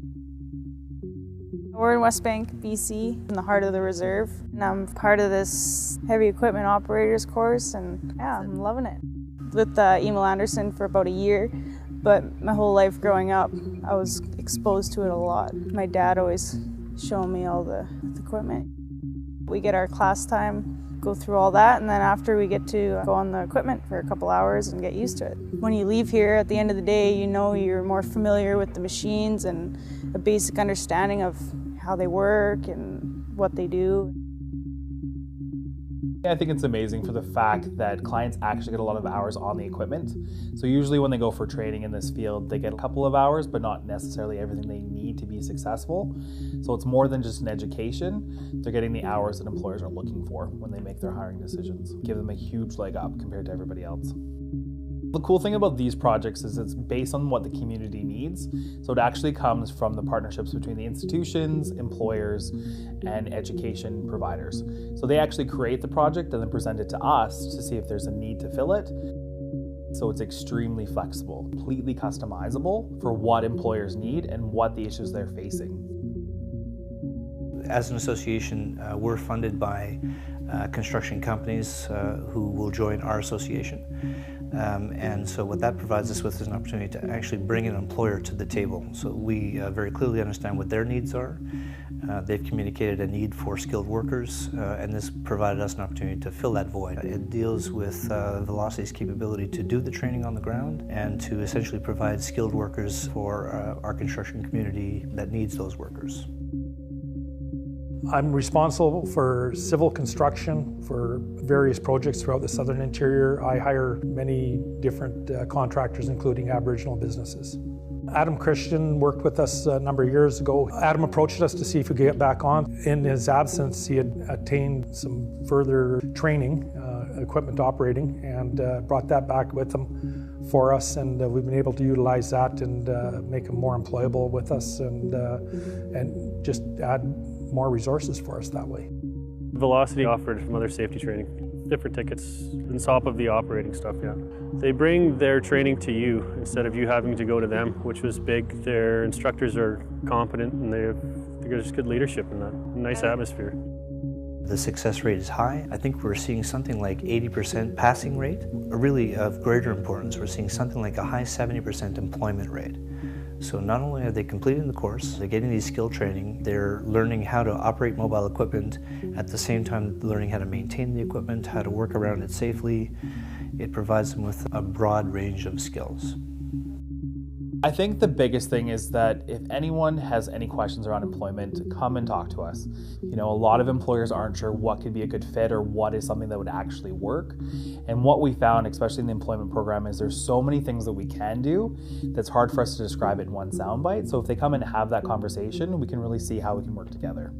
We're in Westbank, BC, in the heart of the reserve, and I'm part of this heavy equipment operators course, and yeah, I'm loving it. With Emil Anderson for about a year, but my whole life growing up, I was exposed to it a lot. My dad always showed me all the equipment. We get our class time, go through all that, and then after we get to go on the equipment for a couple hours and get used to it. When you leave here, at the end of the day, you know you're more familiar with the machines and a basic understanding of how they work and what they do. I think it's amazing for the fact that clients actually get a lot of hours on the equipment. So usually when they go for training in this field, they get a couple of hours, but not necessarily everything they need to be successful. So it's more than just an education. They're getting the hours that employers are looking for when they make their hiring decisions. Give them a huge leg up compared to everybody else. The cool thing about these projects is it's based on what the community needs. So it actually comes from the partnerships between the institutions, employers, and education providers. So they actually create the project and then present it to us to see if there's a need to fill it. So it's extremely flexible, completely customizable for what employers need and what the issues they're facing. As an association, we're funded by construction companies who will join our association. And so what that provides us with is an opportunity to actually bring an employer to the table. So we very clearly understand what their needs are. They've communicated a need for skilled workers, and this provided us an opportunity to fill that void. It deals with Velocity's capability to do the training on the ground and to essentially provide skilled workers for our construction community that needs those workers. I'm responsible for civil construction for various projects throughout the Southern Interior. I hire many different contractors, including Aboriginal businesses. Adam Christian worked with us a number of years ago. Adam approached us to see if we could get back on. In his absence, he had attained some further training, equipment operating, and brought that back with him for us, and we've been able to utilize that and make him more employable with us and just add more resources for us that way. Velocity offered some other safety training, different tickets on top of the operating stuff, yeah. They bring their training to you instead of you having to go to them, which was big. Their instructors are competent and they've just good leadership in that, nice atmosphere. The success rate is high. I think we're seeing something like 80% passing rate. Really of greater importance, we're seeing something like a high 70% employment rate. So not only are they completing the course, they're getting these skill training, they're learning how to operate mobile equipment, at the same time learning how to maintain the equipment, how to work around it safely. It provides them with a broad range of skills. I think the biggest thing is that if anyone has any questions around employment, come and talk to us. You know, a lot of employers aren't sure what could be a good fit or what is something that would actually work. And what we found, especially in the employment program, is there's so many things that we can do that's hard for us to describe it in one soundbite. So if they come and have that conversation, we can really see how we can work together.